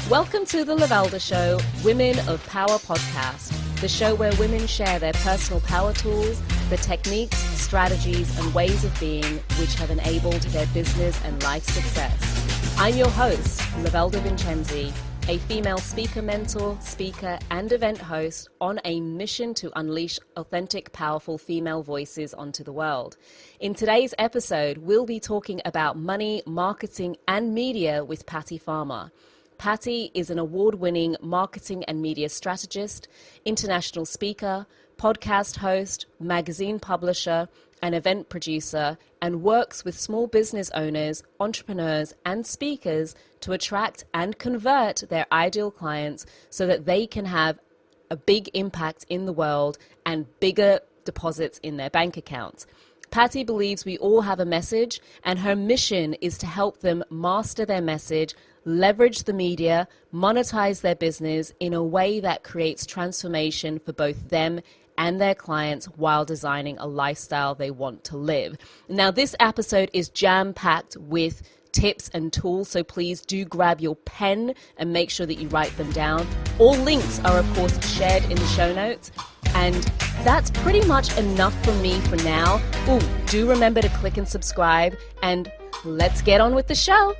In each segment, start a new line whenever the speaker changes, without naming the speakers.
Welcome to the Lovelda Show, Women of Power podcast, the show where women share their personal power tools, the techniques, strategies, and ways of being which have enabled their business and life success. I'm your host, Lovelda Vincenzi, a female speaker mentor, speaker, and event host on a mission to unleash authentic, powerful female voices onto the world. In today's episode, we'll be talking about money, marketing, and media with Patty Farmer. Patty is an award-winning marketing and media strategist, international speaker, podcast host, magazine publisher, and event producer, and works with small business owners, entrepreneurs, and speakers to attract and convert their ideal clients so that they can have a big impact in the world and bigger deposits in their bank accounts. Patty believes we all have a message, and her mission is to help them master their message, leverage the media, monetize their business in a way that creates transformation for both them and their clients while designing a lifestyle they want to live. Now, this episode is jam-packed with tips and tools, so please do grab your pen and make sure that you write them down. All links are, of course, shared in the show notes. And that's pretty much enough for me for now. Ooh, do remember to click and subscribe, and let's get on with the show.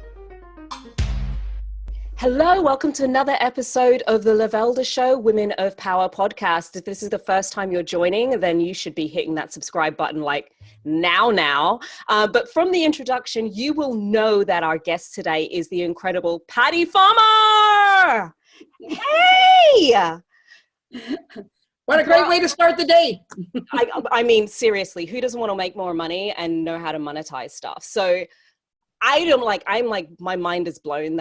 Hello, welcome to another episode of the Lovelda Show, Women of Power podcast. If this is the first time you're joining, then you should be hitting that subscribe button like now. But from the introduction, you will know that our guest today is the incredible Patty Farmer. Hey!
What a great way to start the day.
I mean, seriously, who doesn't want to make more money and know how to monetize stuff? So my mind is blown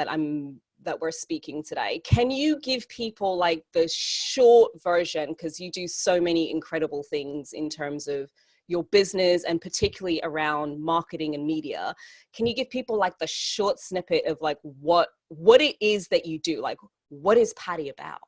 that we're speaking today. Can you give people like the short version, because you do so many incredible things in terms of your business and particularly around marketing and media. Can you give people like the short snippet of like what it is that you do? Like, what is Patty about?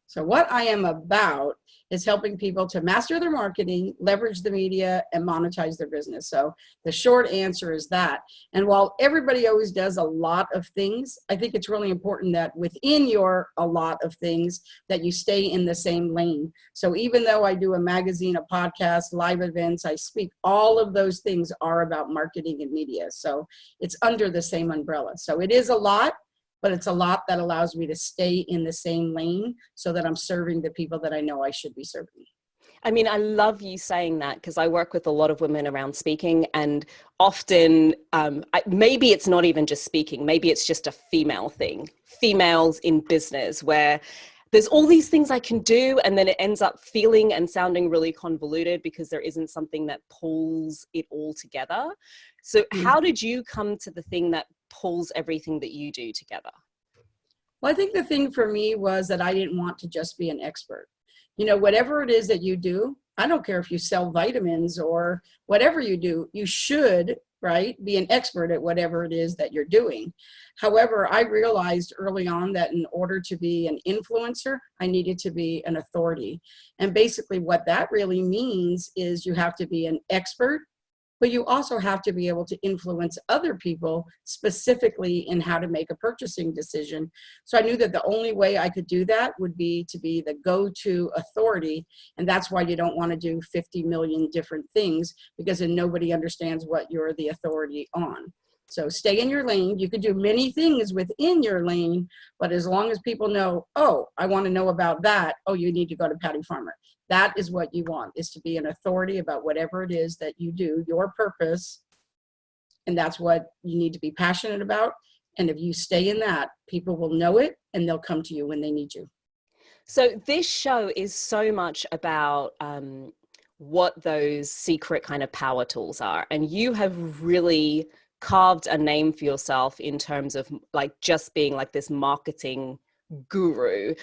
So what I am about is helping people to master their marketing, leverage the media, and monetize their business. So the short answer is that. And while everybody always does a lot of things, I think it's really important that within your a lot of things that you stay in the same lane. So even though I do a magazine, a podcast, live events, I speak, all of those things are about marketing and media. So it's under the same umbrella. So it is a lot, but it's a lot that allows me to stay in the same lane so that I'm serving the people that I know I should be serving.
I mean, I love you saying that because I work with a lot of women around speaking, and often maybe it's not even just speaking, maybe it's just a female thing, females in business, where there's all these things I can do, and then it ends up feeling and sounding really convoluted because there isn't something that pulls it all together. So how did you come to the thing that pulls everything that you do together?
Well, I think the thing for me was that I didn't want to just be an expert. You know, whatever it is that you do, I don't care if you sell vitamins or whatever you do, you should, right, be an expert at whatever it is that you're doing. However, I realized early on that in order to be an influencer, I needed to be an authority. And basically what that really means is you have to be an expert, but you also have to be able to influence other people specifically in how to make a purchasing decision. So I knew that the only way I could do that would be to be the go-to authority. And that's why you don't want to do 50 million different things, because then nobody understands what you're the authority on. So stay in your lane. You can do many things within your lane, but as long as people know, oh, I want to know about that, oh, you need to go to Patty Farmer. That is what you want, is to be an authority about whatever it is that you do, your purpose. And that's what you need to be passionate about. And if you stay in that, people will know it and they'll come to you when they need you.
So this show is so much about what those secret kind of power tools are. And you have really carved a name for yourself in terms of like just being like this marketing guru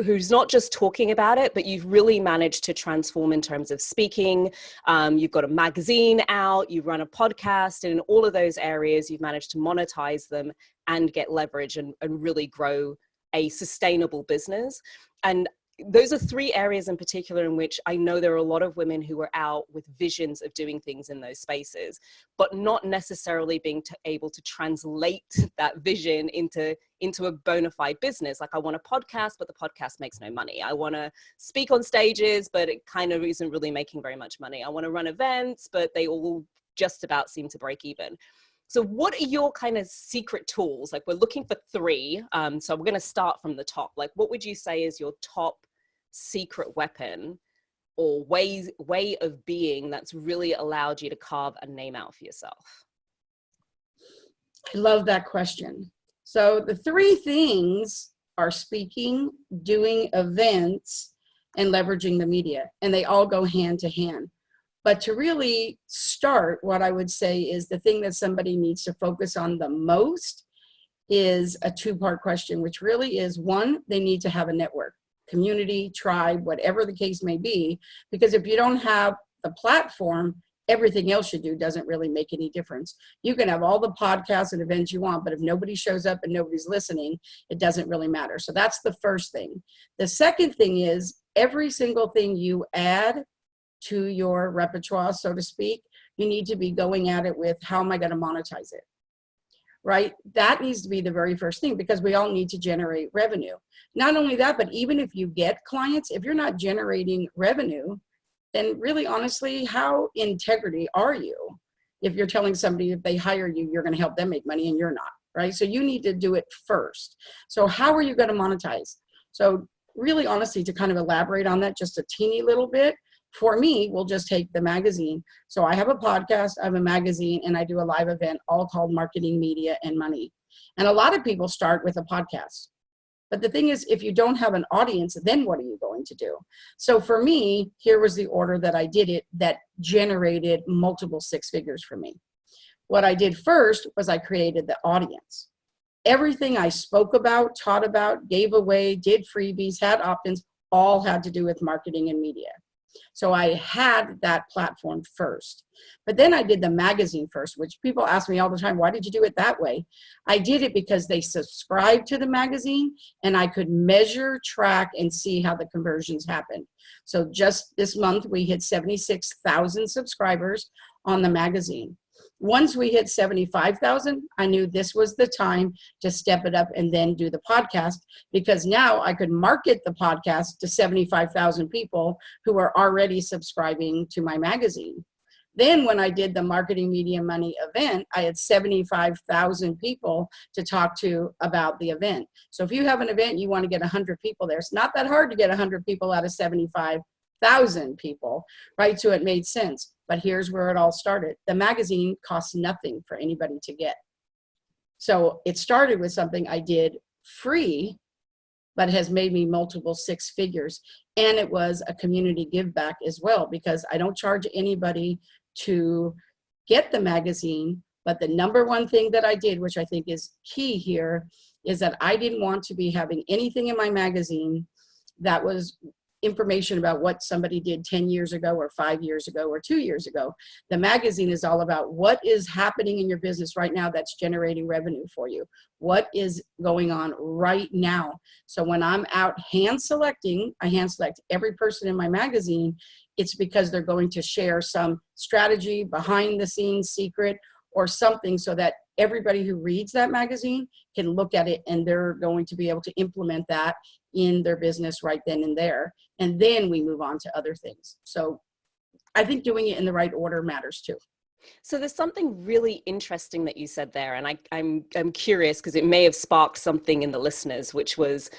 who's not just talking about it, but you've really managed to transform in terms of speaking. You've got a magazine out, you run a podcast, and in all of those areas, you've managed to monetize them and get leverage and really grow a sustainable business. And those are three areas in particular in which I know there are a lot of women who are out with visions of doing things in those spaces, but not necessarily being able to translate that vision into a bona fide business. Like, I want a podcast, but the podcast makes no money. I want to speak on stages, but it kind of isn't really making very much money. I want to run events, but they all just about seem to break even. So what are your kind of secret tools? Like, we're looking for three. So we're going to start from the top. Like, what would you say is your top secret weapon or way of being that's really allowed you to carve a name out for yourself?
I love that question. So the three things are speaking, doing events, and leveraging the media. And they all go hand to hand. But to really start, what I would say is the thing that somebody needs to focus on the most is a two-part question, which really is, one, they need to have a network, community, tribe, whatever the case may be, because if you don't have the platform, everything else you do doesn't really make any difference. You can have all the podcasts and events you want, but if nobody shows up and nobody's listening, it doesn't really matter. So that's the first thing. The second thing is, every single thing you add to your repertoire, so to speak, you need to be going at it with, how am I going to monetize it? Right? That needs to be the very first thing, because we all need to generate revenue. Not only that, but even if you get clients, if you're not generating revenue, then really honestly, how integrity are you? If you're telling somebody if they hire you, you're going to help them make money and you're not, right? So you need to do it first. So how are you going to monetize? So really honestly, to kind of elaborate on that just a teeny little bit, for me, we'll just take the magazine. So I have a podcast, I have a magazine, and I do a live event, all called Marketing, Media, and Money. And a lot of people start with a podcast. But the thing is, if you don't have an audience, then what are you going to do? So for me, here was the order that I did it that generated multiple six figures for me. What I did first was I created the audience. Everything I spoke about, taught about, gave away, did freebies, had opt-ins, all had to do with marketing and media. So I had that platform first. But then I did the magazine first, which people ask me all the time, why did you do it that way? I did it because they subscribed to the magazine and I could measure, track, and see how the conversions happened. So just this month, we hit 76,000 subscribers on the magazine. Once we hit 75,000, I knew this was the time to step it up and then do the podcast, because now I could market the podcast to 75,000 people who are already subscribing to my magazine. Then when I did the Marketing, Media, Money event, I had 75,000 people to talk to about the event. So if you have an event, you want to get 100 people there. It's not that hard to get 100 people out of 75,000 people, right? So it made sense. But here's where it all started. The magazine costs nothing for anybody to get. So it started with something I did free, but has made me multiple six figures. And it was a community give back as well, because I don't charge anybody to get the magazine. But the number one thing that I did, which I think is key here, is that I didn't want to be having anything in my magazine that was information about what somebody did 10 years ago or 5 years ago or 2 years ago. The magazine is all about what is happening in your business right now that's generating revenue for you. What is going on right now? So when I'm out hand selecting, I hand select every person in my magazine. It's because they're going to share some strategy, behind the scenes secret, or something, so that everybody who reads that magazine can look at it and they're going to be able to implement that in their business right then and there. And then we move on to other things. So I think doing it in the right order matters too.
So there's something really interesting that you said there, and I'm curious because it may have sparked something in the listeners, which was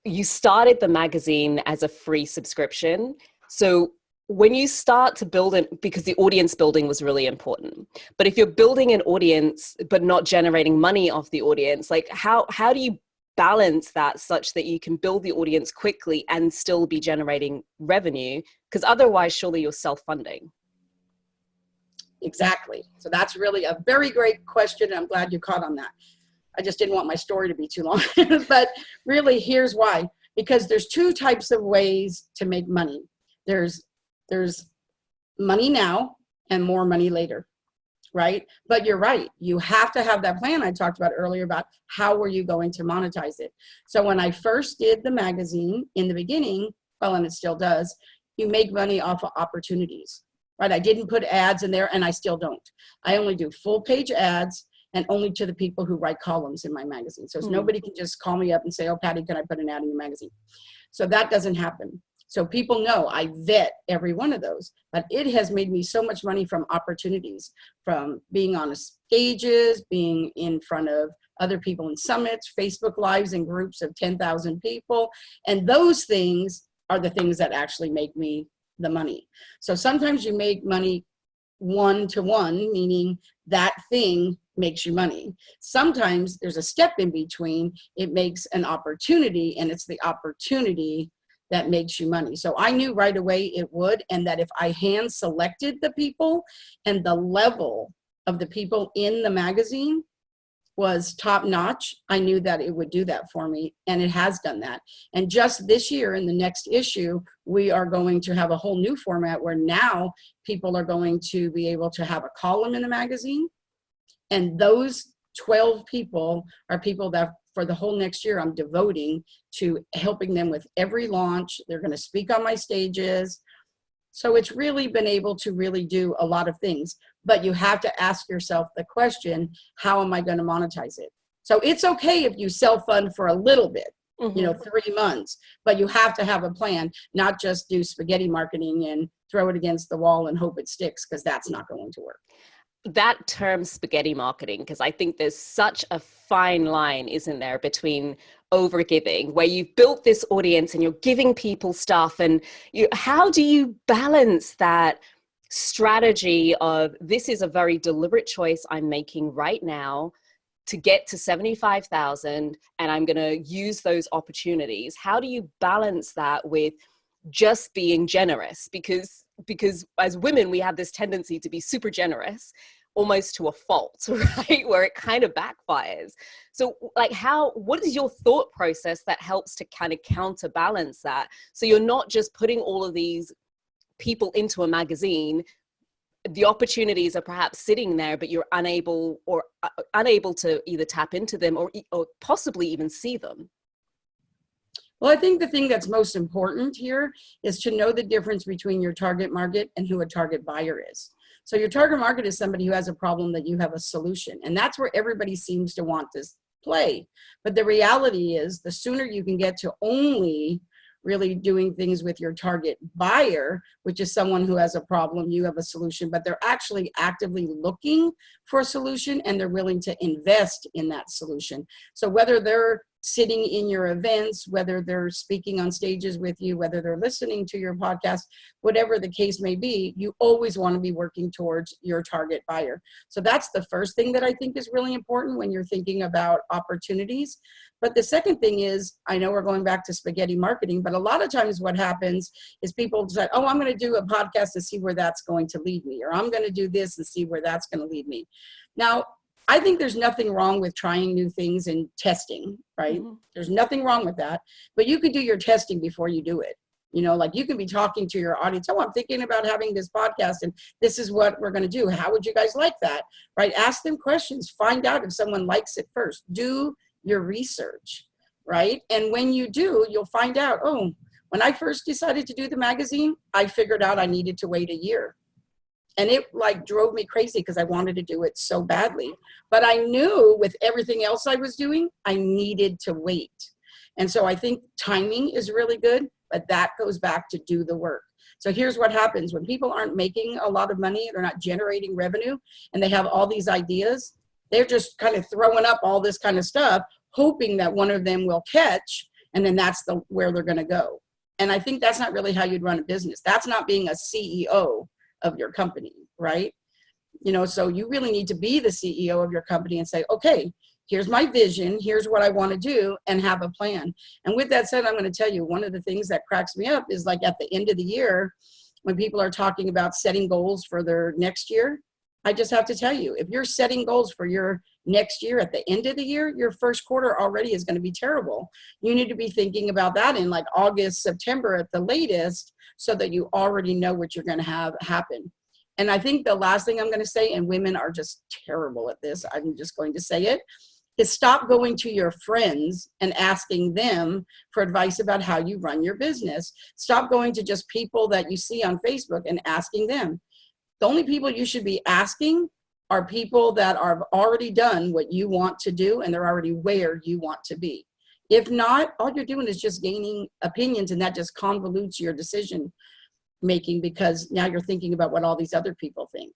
you started the magazine as a free subscription. So when you start to build it, because the audience building was really important, but if you're building an audience but not generating money off the audience, like how do you balance that such that you can build the audience quickly and still be generating revenue? Because otherwise, surely you're self-funding.
Exactly. So that's really a very great question. I'm glad you caught on that. I just didn't want my story to be too long. But really, here's why. Because there's two types of ways to make money. There's money now and more money later. right? But you're right. You have to have that plan I talked about earlier about how were you going to monetize it. So when I first did the magazine in the beginning, well, and it still does, you make money off of opportunities, right? I didn't put ads in there, and I still don't. I only do full page ads, and only to the people who write columns in my magazine. So nobody can just call me up and say, oh, Patty, can I put an ad in your magazine? So that doesn't happen. So people know I vet every one of those, but it has made me so much money from opportunities, from being on stages, being in front of other people in summits, Facebook Lives in groups of 10,000 people. And those things are the things that actually make me the money. So sometimes you make money one-to-one, meaning that thing makes you money. Sometimes there's a step in between. It makes an opportunity, and it's the opportunity that makes you money. So I knew right away it would, and that if I hand selected the people and the level of the people in the magazine was top notch, I knew that it would do that for me, and it has done that. And just this year, in the next issue, we are going to have a whole new format where now people are going to be able to have a column in the magazine, and those 12 people are people that for the whole next year I'm devoting to helping them with every launch. They're going to speak on my stages. So it's really been able to really do a lot of things, but you have to ask yourself the question, how am I going to monetize it? So it's okay if you self-fund for a little bit, 3 months, but you have to have a plan, not just do spaghetti marketing and throw it against the wall and hope it sticks, because that's not going to work.
That term spaghetti marketing, because I think there's such a fine line, isn't there, between overgiving, where you've built this audience and you're giving people stuff, and how do you balance that strategy of, this is a very deliberate choice I'm making right now to get to 75,000, and I'm going to use those opportunities? How do you balance that with just being generous? Because as women, we have this tendency to be super generous, almost to a fault, right? Where it kind of backfires. So like, what is your thought process that helps to kind of counterbalance that? So you're not just putting all of these people into a magazine, the opportunities are perhaps sitting there, but you're unable to either tap into them or possibly even see them.
Well, I think the thing that's most important here is to know the difference between your target market and who a target buyer is. So your target market is somebody who has a problem that you have a solution, and that's where everybody seems to want to play. But the reality is, the sooner you can get to only really doing things with your target buyer, which is someone who has a problem, you have a solution, but they're actually actively looking for a solution and they're willing to invest in that solution. So whether they're sitting in your events, whether they're speaking on stages with you, whether they're listening to your podcast, whatever the case may be, you always want to be working towards your target buyer. So that's the first thing that I think is really important when you're thinking about opportunities. But the second thing is, I know we're going back to spaghetti marketing, but a lot of times what happens is people say, oh, I'm going to do a podcast to see where that's going to lead me, or I'm going to do this and see where that's going to lead me. Now, I think there's nothing wrong with trying new things and testing, right? There's nothing wrong with that, but you could do your testing before you do it. Like you can be talking to your audience. Oh, I'm thinking about having this podcast and this is what we're going to do. How would you guys like that? Right? Ask them questions. Find out if someone likes it first. Do your research, right? And when you do, you'll find out, oh, when I first decided to do the magazine, I figured out I needed to wait a year. And it like drove me crazy because I wanted to do it so badly. But I knew with everything else I was doing, I needed to wait. And so I think timing is really good, but that goes back to do the work. So here's what happens when people aren't making a lot of money, they're not generating revenue, and they have all these ideas. They're just kind of throwing up all this kind of stuff, hoping that one of them will catch, and then that's where they're going to go. And I think that's not really how you'd run a business. That's not being a CEO of your company, right? So you really need to be the CEO of your company and say, okay, here's my vision, here's what I want to do, and have a plan. And with that said, I'm going to tell you, one of the things that cracks me up is like at the end of the year, when people are talking about setting goals for their next year, I just have to tell you, if you're setting goals for your next year at the end of the year, your first quarter already is going to be terrible. You need to be thinking about that in like August, September at the latest, so that you already know what you're going to have happen. And I think the last thing I'm going to say, and women are just terrible at this, I'm just going to say it, is stop going to your friends and asking them for advice about how you run your business. Stop going to just people that you see on Facebook and asking them. The only people you should be asking are people that are already done what you want to do and they're already where you want to be. If not, all you're doing is just gaining opinions, and that just convolutes your decision making, because now you're thinking about what all these other people think.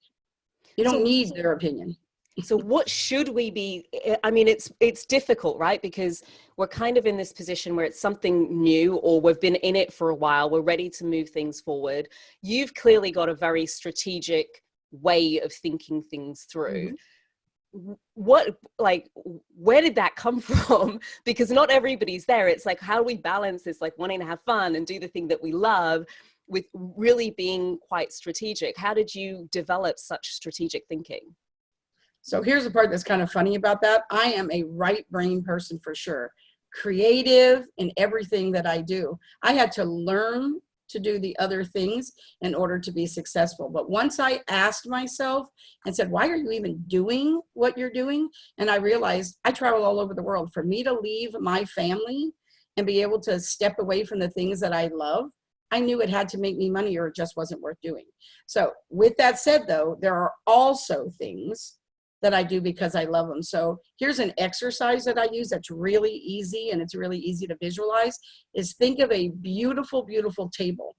You don't need their opinion.
So what should we be, I mean, it's difficult, right? Because we're kind of in this position where it's something new, or we've been in it for a while. We're ready to move things forward. You've clearly got a very strategic way of thinking things through. What, like, where did that come from? Because not everybody's there. It's like, how do we balance this, like wanting to have fun and do the thing that we love with really being quite strategic? How did you develop such strategic thinking?
So here's the part that's kind of funny about that. I am a right brain person for sure. Creative in everything that I do. I had to learn to do the other things in order to be successful. But once I asked myself and said, why are you even doing what you're doing? And I realized I travel all over the world. For me to leave my family and be able to step away from the things that I love, I knew it had to make me money or it just wasn't worth doing. So with that said, though, there are also things that I do because I love them. So here's an exercise that I use that's really easy, and it's really easy to visualize, is think of a beautiful, beautiful table,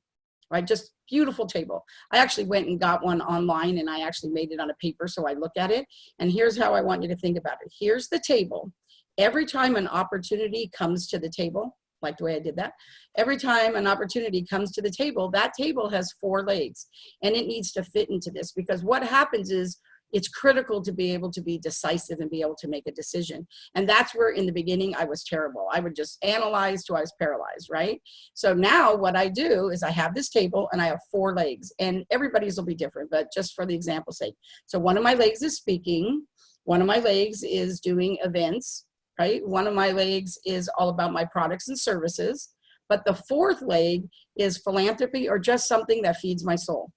right? Just beautiful table. I actually went and got one online, and I actually made it on a paper so I look at it. And here's how I want you to think about it. Here's the table. Every time an opportunity comes to the table, like the way I did that, every time an opportunity comes to the table, that table has 4 legs, and it needs to fit into this, because what happens is, it's critical to be able to be decisive and be able to make a decision. And that's where in the beginning I was terrible. I would just analyze till I was paralyzed, right? So now what I do is I have this table and I have 4 legs, and everybody's will be different, but just for the example's sake. So one of my legs is speaking. One of my legs is doing events, right? One of my legs is all about my products and services. But the 4th leg is philanthropy, or just something that feeds my soul.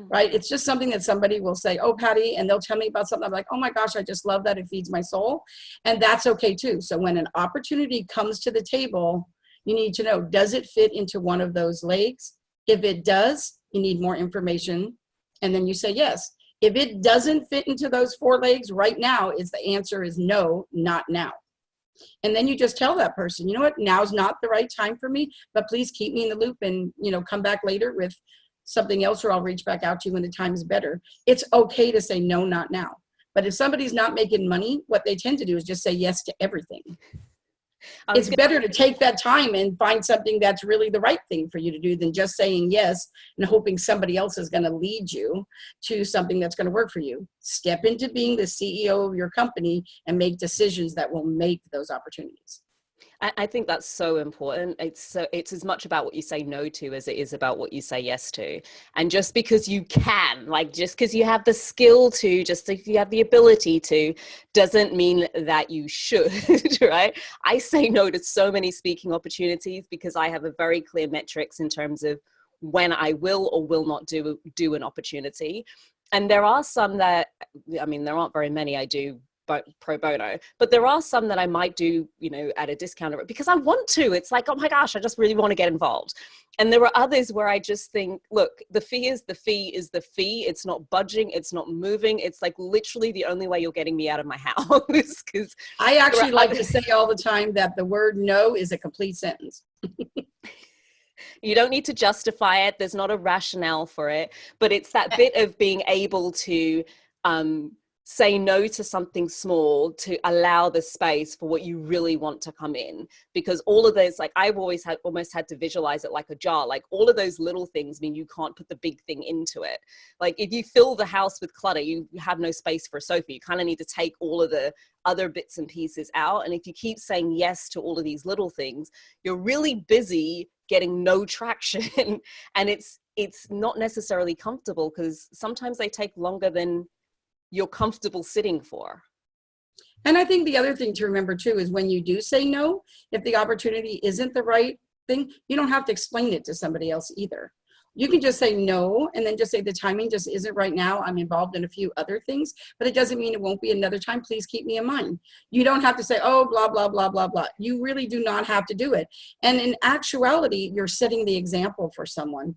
Right? It's just something that somebody will say, oh, Patty, and they'll tell me about something. I'm like, oh my gosh, I just love that. It feeds my soul. And that's okay too. So when an opportunity comes to the table, you need to know, does it fit into one of those legs? If it does, you need more information. And then you say yes. If it doesn't fit into those 4 legs right now, the answer is no, not now. And then you just tell that person, you know what, now's not the right time for me, but please keep me in the loop, and, you know, come back later with something else, or I'll reach back out to you when the time is better. It's okay to say no, not now. But if somebody's not making money, what they tend to do is just say yes to everything. It's better to take that time and find something that's really the right thing for you to do than just saying yes and hoping somebody else is going to lead you to something that's going to work for you. Step into being the CEO of your company and make decisions that will make those opportunities.
I think that's so important. It's as much about what you say no to as it is about what you say yes to. And just because you can, like, just because you have the skill to, just if you have the ability to, doesn't mean that you should, right? I say no to so many speaking opportunities because I have a very clear metrics in terms of when I will or will not do an opportunity. And there are some that, I mean, there aren't very many I do pro bono, but there are some that I might do, you know, at a discount because I want to. It's like, oh my gosh, I just really want to get involved. And there are others where I just think, look, the fee is the fee is the fee. It's not budging. It's not moving. It's like literally the only way you're getting me out of my house. Because
I actually like to say all the time that the word no is a complete sentence.
You don't need to justify it. There's not a rationale for it, but it's that bit of being able to say no to something small to allow the space for what you really want to come in. Because all of those, like, I've always almost had to visualize it like a jar. Like, all of those little things mean you can't put the big thing into it. Like, if you fill the house with clutter, you have no space for a sofa. You kind of need to take all of the other bits and pieces out. And if you keep saying yes to all of these little things, you're really busy getting no traction. And it's not necessarily comfortable, because sometimes they take longer than you're comfortable sitting for.
And I think the other thing to remember too is when you do say no, if the opportunity isn't the right thing, you don't have to explain it to somebody else either. You can just say no, and then just say the timing just isn't right now. I'm involved in a few other things, but it doesn't mean it won't be another time. Please keep me in mind. You don't have to say, oh, blah, blah, blah, blah, blah. You really do not have to do it. And in actuality, you're setting the example for someone.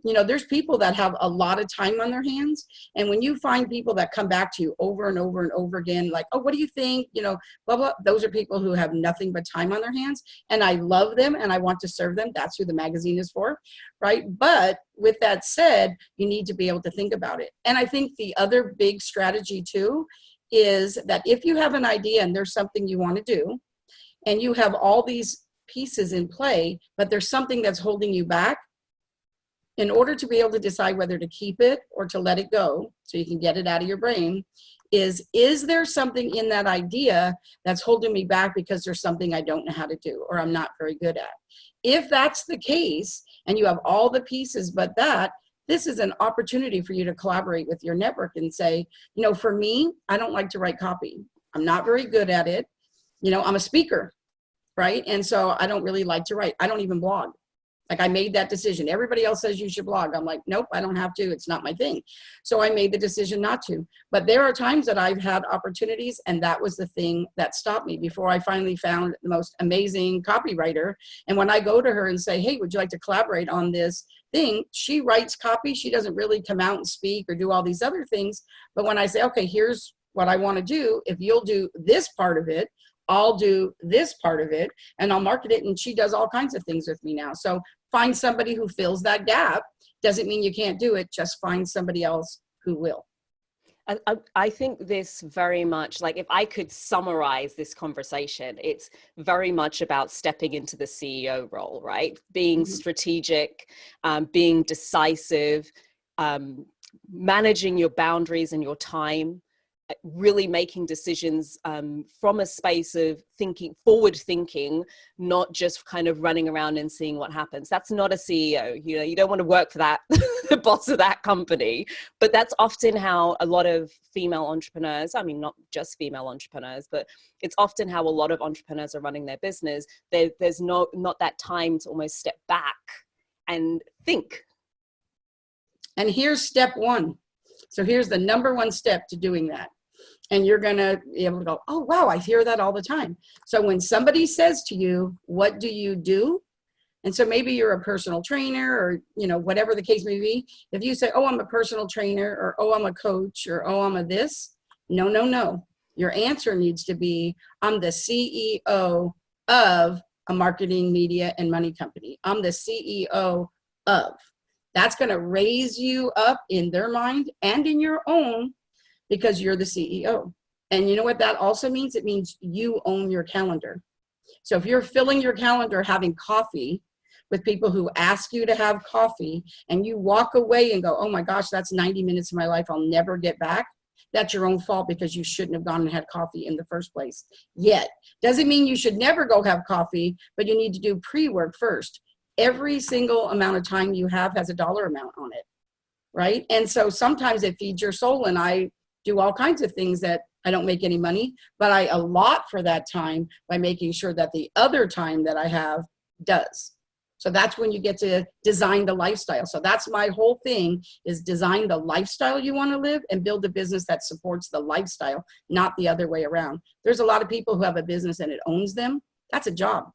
You know, there's people that have a lot of time on their hands. And when you find people that come back to you over and over and over again, like, oh, what do you think? You know, blah, blah. Those are people who have nothing but time on their hands. And I love them and I want to serve them. That's who the magazine is for, right? But with that said, you need to be able to think about it. And I think the other big strategy too is that if you have an idea and there's something you want to do, and you have all these pieces in play, but there's something that's holding you back, in order to be able to decide whether to keep it or to let it go, so you can get it out of your brain, is there something in that idea that's holding me back because there's something I don't know how to do or I'm not very good at? If that's the case, and you have all the pieces but that, this is an opportunity for you to collaborate with your network and say, you know, for me, I don't like to write copy. I'm not very good at it. You know, I'm a speaker, right? And so I don't really like to write. I don't even blog. Like, I made that decision. Everybody else says you should blog. I'm like, nope, I don't have to. It's not my thing. So I made the decision not to. But there are times that I've had opportunities, and that was the thing that stopped me before I finally found the most amazing copywriter. And when I go to her and say, hey, would you like to collaborate on this thing? She writes copy. She doesn't really come out and speak or do all these other things. But when I say, okay, here's what I want to do, if you'll do this part of it, I'll do this part of it, and I'll market it. And she does all kinds of things with me now. So find somebody who fills that gap. Doesn't mean you can't do it. Just find somebody else who will.
I think this very much, like, if I could summarize this conversation, it's very much about stepping into the CEO role, right? Being strategic, being decisive, managing your boundaries and your time, really making decisions from a space of forward thinking, not just kind of running around and seeing what happens. That's not a CEO. You know, you don't want to work for that, the boss of that company. But that's often how a lot of female entrepreneurs, I mean, not just female entrepreneurs, but it's often how a lot of entrepreneurs are running their business. There's not that time to almost step back and think.
And here's step one. So here's the number one step to doing that. And you're going to be able to go, oh, wow, I hear that all the time. So when somebody says to you, what do you do? And so maybe you're a personal trainer, or, you know, whatever the case may be. If you say, oh, I'm a personal trainer, or, oh, I'm a coach, or, oh, I'm a this. No, no, no. Your answer needs to be, I'm the CEO of a marketing, media, and money company. I'm the CEO of. That's going to raise you up in their mind and in your own, because you're the CEO. And you know what that also means? It means you own your calendar. So if you're filling your calendar having coffee with people who ask you to have coffee, and you walk away and go, oh my gosh, that's 90 minutes of my life I'll never get back, that's your own fault, because you shouldn't have gone and had coffee in the first place yet. Doesn't mean you should never go have coffee, but you need to do pre-work first. Every single amount of time you have has a dollar amount on it, right? And so sometimes it feeds your soul, and I do all kinds of things that I don't make any money, but I allot for that time by making sure that the other time that I have does. So that's when you get to design the lifestyle. So that's my whole thing, is design the lifestyle you want to live and build a business that supports the lifestyle, not the other way around. There's a lot of people who have a business and it owns them. That's a job.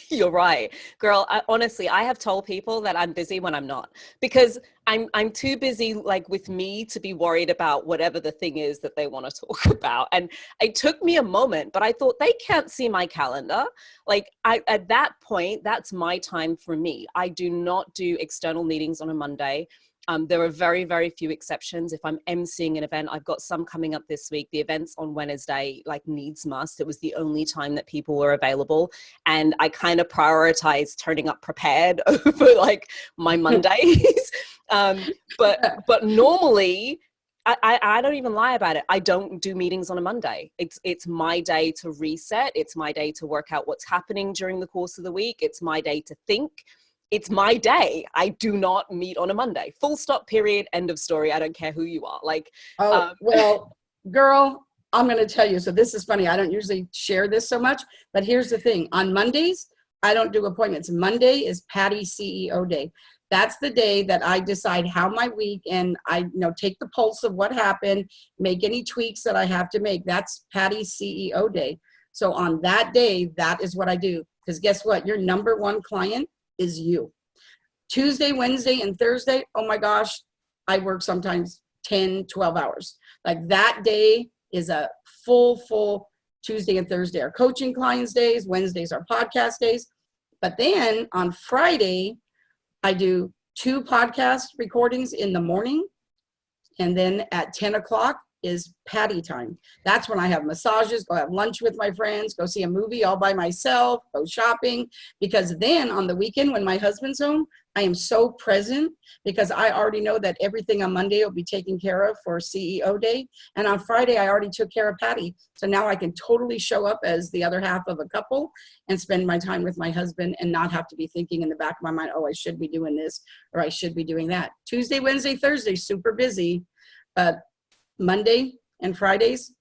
You're right, girl. Honestly, I have told people that I'm busy when I'm not, because I'm too busy, like, with me to be worried about whatever the thing is that they want to talk about. And it took me a moment, but I thought, they can't see my calendar. Like, at that point, that's my time for me. I do not do external meetings on a Monday. There are very, very few exceptions. If I'm emceeing an event, I've got some coming up this week. The event's on Wednesday, like, needs must. It was the only time that people were available. And I kind of prioritized turning up prepared over, like, my Mondays. But normally, I don't even lie about it. I don't do meetings on a Monday. It's my day to reset. It's my day to work out what's happening during the course of the week. It's my day to think. It's my day. I do not meet on a Monday. Full stop, period, end of story. I don't care who you are. Like,
well, girl, I'm going to tell you. So this is funny. I don't usually share this so much, but here's the thing. On Mondays, I don't do appointments. Monday is Patty CEO day. That's the day that I decide how my week, and I take the pulse of what happened, make any tweaks that I have to make. That's Patty's CEO day. So on that day, that is what I do. Because guess what? Your number one client is you. Tuesday, Wednesday, and Thursday, oh my gosh, I work sometimes 10, 12 hours. Like that day is a full Tuesday and Thursday are coaching clients days. Wednesdays are podcast days. But then on Friday, I do 2 podcast recordings in the morning. And then at 10 o'clock is Patty time. That's when I have massages, go have lunch with my friends, go see a movie all by myself, go shopping. Because then on the weekend when my husband's home, I am so present because I already know that everything on Monday will be taken care of for CEO day. And on Friday, I already took care of Patty. So now I can totally show up as the other half of a couple and spend my time with my husband and not have to be thinking in the back of my mind, oh, I should be doing this or I should be doing that. Tuesday, Wednesday, Thursday, super busy. But Monday and Fridays,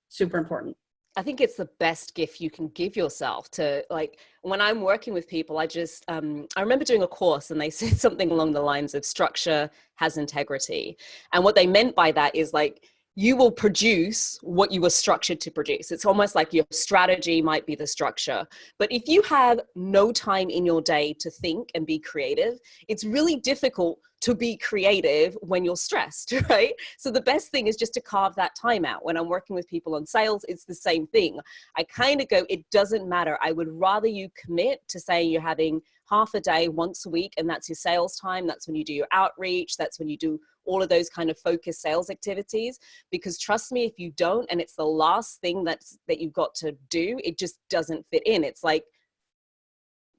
super important.
I think it's the best gift you can give yourself to, like, when I'm working with people, I just, I remember doing a course and they said something along the lines of structure has integrity. And what they meant by that is like, you will produce what you were structured to produce. It's almost like your strategy might be the structure. But if you have no time in your day to think and be creative, it's really difficult to be creative when you're stressed, right? So the best thing is just to carve that time out. When I'm working with people on sales, it's the same thing. I kind of go, it doesn't matter. I would rather you commit to saying you're having half a day once a week, and that's your sales time. That's when you do your outreach. That's when you do all of those kind of focused sales activities. Because trust me, if you don't, and it's the last thing that you've got to do, it just doesn't fit in. It's like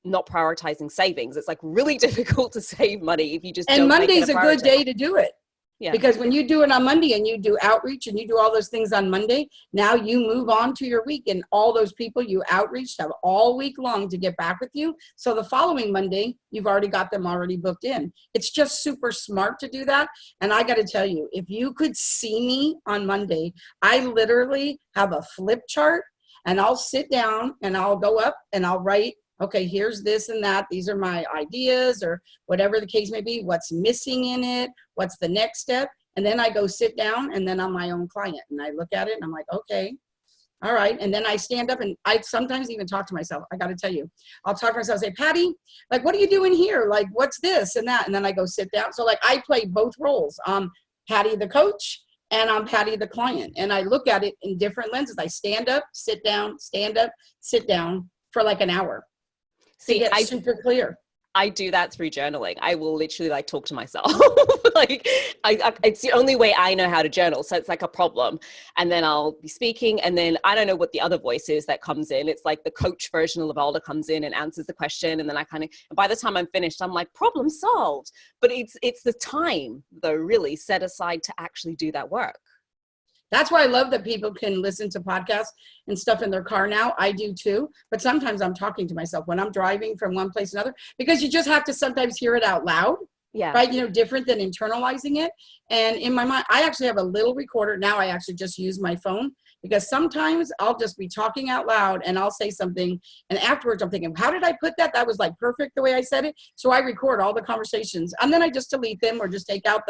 not prioritizing savings. It's like really difficult to save money if you just don't make it a
Monday's a good day to do it.
Yeah.
Because when you do it on Monday and you do outreach and you do all those things on Monday, now you move on to your week, and all those people you outreached have all week long to get back with you. So the following Monday, you've already got them already booked in. It's just super smart to do that. And I got to tell you, if you could see me on Monday, I literally have a flip chart, and I'll sit down and I'll go up and I'll write, okay, here's this and that. These are my ideas, or whatever the case may be. What's missing in it? What's the next step? And then I go sit down, and then I'm my own client. And I look at it and I'm like, okay, all right. And then I stand up, and I sometimes even talk to myself. I got to tell you, I'll talk to myself, say, Patty, like, what are you doing here? Like, what's this and that? And then I go sit down. So like I play both roles. I'm Patty the coach, and I'm Patty the client. And I look at it in different lenses. I stand up, sit down, stand up, sit down for like an hour. See, I super clear.
I do that through journaling. I will literally like talk to myself. Like it's the only way I know how to journal. So it's like a problem. And then I'll be speaking, and then I don't know what the other voice is that comes in. It's like the coach version of Lovelda comes in and answers the question. And then I kind of, by the time I'm finished, I'm like, problem solved. But it's the time though really set aside to actually do that work.
That's why I love that people can listen to podcasts and stuff in their car now. I do too. But sometimes I'm talking to myself when I'm driving from one place to another, because you just have to sometimes hear it out loud. Yeah. Right. Different than internalizing it. And in my mind, I actually have a little recorder. Now I actually just use my phone, because sometimes I'll just be talking out loud and I'll say something, and afterwards I'm thinking, how did I put that? That was like perfect the way I said it. So I record all the conversations, and then I just delete them or just take out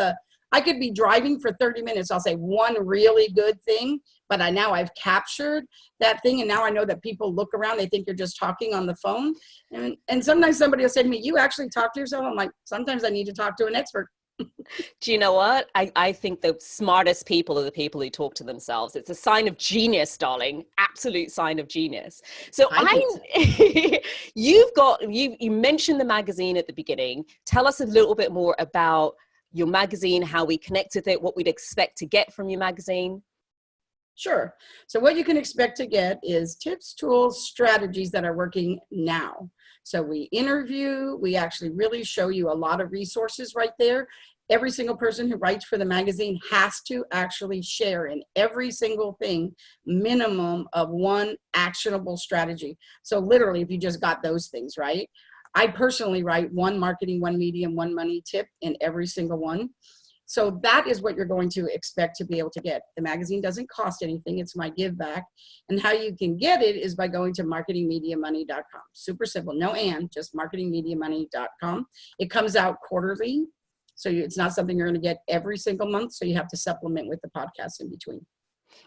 I could be driving for 30 minutes. I'll say one really good thing, but I've captured that thing. And now I know that people look around, they think you're just talking on the phone. And sometimes somebody will say to me, you actually talk to yourself? I'm like, sometimes I need to talk to an expert.
Do you know what? I think the smartest people are the people who talk to themselves. It's a sign of genius, darling. Absolute sign of genius. So you mentioned the magazine at the beginning. Tell us a little bit more about your magazine, how we connect with it, what we'd expect to get from your magazine.
Sure. So what you can expect to get is tips, tools, strategies that are working now. So we interview, we actually really show you a lot of resources right there. Every single person who writes for the magazine has to actually share in every single thing, minimum of one actionable strategy. So literally, if you just got those things, right? I personally write one marketing, one medium, one money tip in every single one. So that is what you're going to expect to be able to get. The magazine doesn't cost anything. It's my give back. And how you can get it is by going to marketingmediamoney.com. Super simple. No and, just marketingmediamoney.com. It comes out quarterly. So it's not something you're going to get every single month. So you have to supplement with the podcast in between.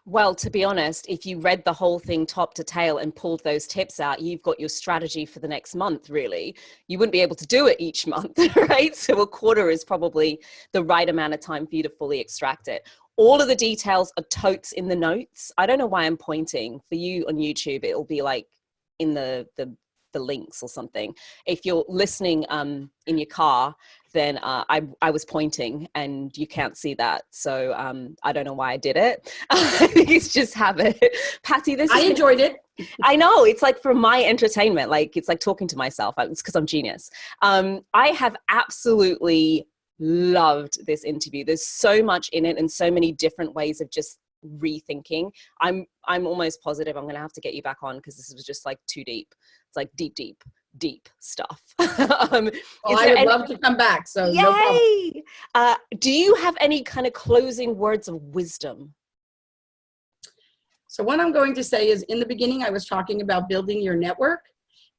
Well, to be honest, if you read the whole thing top to tail and pulled those tips out, you've got your strategy for the next month, really. You wouldn't be able to do it each month, right? So a quarter is probably the right amount of time for you to fully extract it. All of the details are totes in the notes. I don't know why I'm pointing. For you on YouTube, it'll be like in the links or something. If you're listening in your car, then I was pointing and you can't see that. So I don't know why I did it. I think it's just habit. Patty, I
enjoyed it.
I know, it's like for my entertainment, like it's like talking to myself. It's because I'm genius. I have absolutely loved this interview. There's so much in it and so many different ways of just rethinking. I'm almost positive I'm going to have to get you back on because this was just like too deep. It's like deep stuff.
I would love to come back. So
yay!
No problem.
Do you have any kind of closing words of wisdom?
So what I'm going to say is, in the beginning, I was talking about building your network.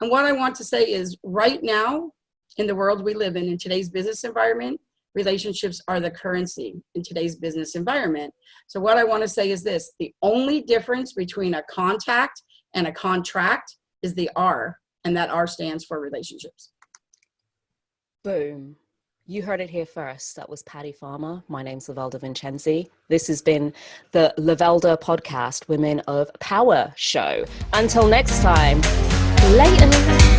And what I want to say is right now, in the world we live in today's business environment, relationships are the currency in today's business environment. So what I want to say is this: the only difference between a contact and a contract is the R, and that R stands for relationships.
Boom. You heard it here first. That was Patty Farmer. My name's Lovelda Vincenzi. This has been the Lovelda Podcast Women of Power show. Until next time, later.